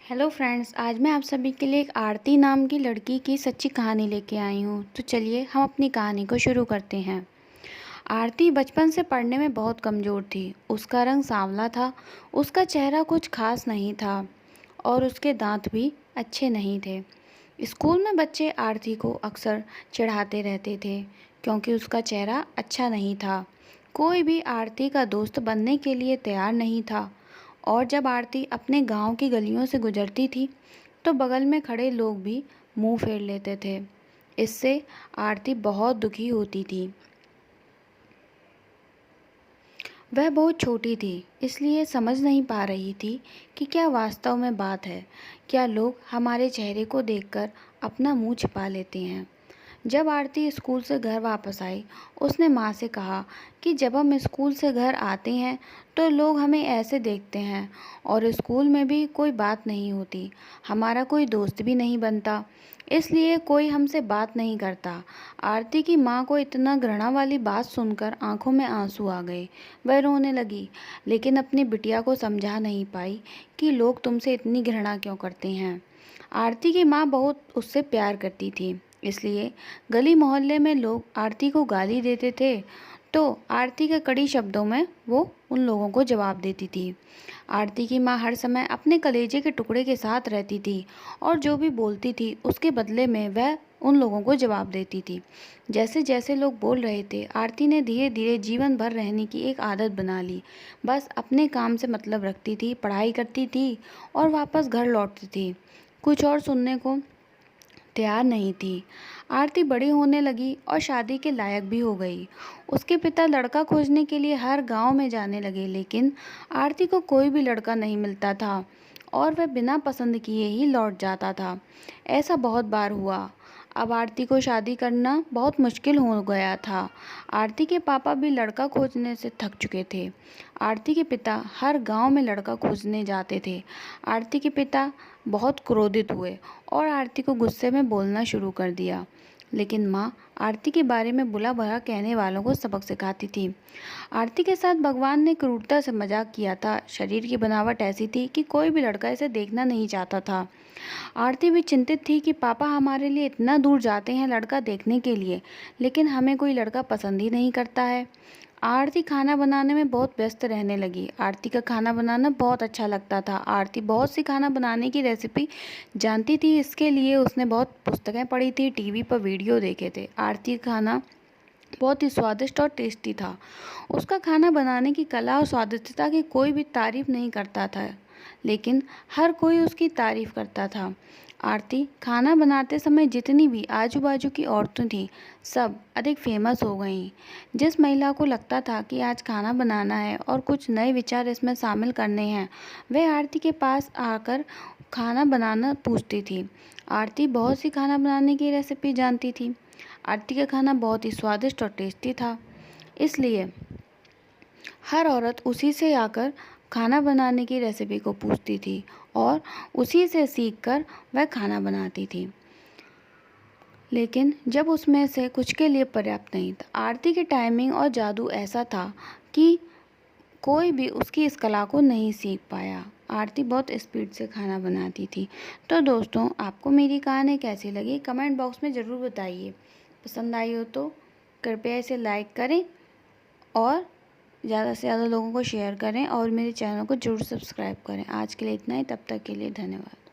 Hello friends, आज मैं आप सभी के लिए एक आरती नाम की लड़की की सच्ची कहानी लेके आई हूँ। तो चलिए हम अपनी कहानी को शुरू करते हैं। आरती बचपन से पढ़ने में बहुत कमज़ोर थी। उसका रंग सांवला था, उसका चेहरा कुछ खास नहीं था और उसके दांत भी अच्छे नहीं थे। स्कूल में बच्चे आरती को अक्सर चिढ़ाते रहते थे क्योंकि उसका चेहरा अच्छा नहीं था। कोई भी आरती का दोस्त बनने के लिए तैयार नहीं था और जब आरती अपने गांव की गलियों से गुजरती थी तो बगल में खड़े लोग भी मुंह फेर लेते थे। इससे आरती बहुत दुखी होती थी। वह बहुत छोटी थी, इसलिए समझ नहीं पा रही थी कि क्या वास्तव में बात है। क्या लोग हमारे चेहरे को देखकर अपना मुंह छिपा लेते हैं। जब आरती स्कूल से घर वापस आई, उसने माँ से कहा कि जब हम स्कूल से घर आते हैं तो लोग हमें ऐसे देखते हैं और स्कूल में भी कोई बात नहीं होती, हमारा कोई दोस्त भी नहीं बनता, इसलिए कोई हमसे बात नहीं करता। आरती की माँ को इतना घृणा वाली बात सुनकर आंखों में आंसू आ गए। वह रोने लगी, लेकिन अपनी बिटिया को समझा नहीं पाई कि लोग तुमसे इतनी घृणा क्यों करते हैं। आरती की माँ बहुत उससे प्यार करती थी, इसलिए गली मोहल्ले में लोग आरती को गाली देते थे तो आरती के कड़ी शब्दों में वो उन लोगों को जवाब देती थी। आरती की माँ हर समय अपने कलेजे के टुकड़े के साथ रहती थी और जो भी बोलती थी उसके बदले में वह उन लोगों को जवाब देती थी। जैसे जैसे लोग बोल रहे थे, आरती ने धीरे धीरे जीवन भर रहने की एक आदत बना ली। बस अपने काम से मतलब रखती थी, पढ़ाई करती थी और वापस घर लौटती थी। कुछ और सुनने को तैयार नहीं थी। आरती बड़ी होने लगी और शादी के लायक भी हो गई। उसके पिता लड़का खोजने के लिए हर गांव में जाने लगे, लेकिन आरती को कोई भी लड़का नहीं मिलता था और वह बिना पसंद किए ही लौट जाता था। ऐसा बहुत बार हुआ। अब आरती को शादी करना बहुत मुश्किल हो गया था। आरती के पापा भी लड़का खोजने से थक चुके थे। आरती के पिता हर गांव में लड़का खोजने जाते थे। आरती के पिता बहुत क्रोधित हुए और आरती को गुस्से में बोलना शुरू कर दिया, लेकिन माँ आरती के बारे में बुरा भला कहने वालों को सबक सिखाती थी। आरती के साथ भगवान ने क्रूरता से मजाक किया था। शरीर की बनावट ऐसी थी कि कोई भी लड़का इसे देखना नहीं चाहता था। आरती भी चिंतित थी कि पापा हमारे लिए इतना दूर जाते हैं लड़का देखने के लिए, लेकिन हमें कोई लड़का पसंद ही नहीं करता है। आरती खाना बनाने में बहुत व्यस्त रहने लगी। आरती का खाना बनाना बहुत अच्छा लगता था। आरती बहुत सी खाना बनाने की रेसिपी जानती थी, इसके लिए उसने बहुत पुस्तकें पढ़ी थी, टीवी पर वीडियो देखे थे। आरती का खाना बहुत ही स्वादिष्ट और टेस्टी था। उसका खाना बनाने की कला और स्वादिष्टता की कोई भी तारीफ नहीं करता था, लेकिन हर कोई उसकी तारीफ करता था। आरती खाना बनाते समय जितनी भी आजू बाजू की औरतें थीं, सब अधिक फेमस हो गईं। जिस महिला को लगता था कि आज खाना बनाना है और कुछ नए विचार इसमें शामिल करने हैं, वह आरती के पास आकर खाना बनाना पूछती थी। आरती बहुत सी खाना बनाने की रेसिपी जानती थी। आरती का खाना बहुत ही स्वादिष्ट और टेस्टी था, इसलिए हर औरत उसी से आकर खाना बनाने की रेसिपी को पूछती थी और उसी से सीखकर वह खाना बनाती थी। लेकिन जब उसमें से कुछ के लिए पर्याप्त नहीं था। आरती की टाइमिंग और जादू ऐसा था कि कोई भी उसकी इस कला को नहीं सीख पाया। आरती बहुत स्पीड से खाना बनाती थी। तो दोस्तों, आपको मेरी कहानी कैसी लगी कमेंट बॉक्स में ज़रूर बताइए। पसंद आई हो तो कृपया इसे लाइक करें और ज़्यादा से ज़्यादा लोगों को शेयर करें और मेरे चैनल को जरूर सब्सक्राइब करें। आज के लिए इतना ही, तब तक के लिए धन्यवाद।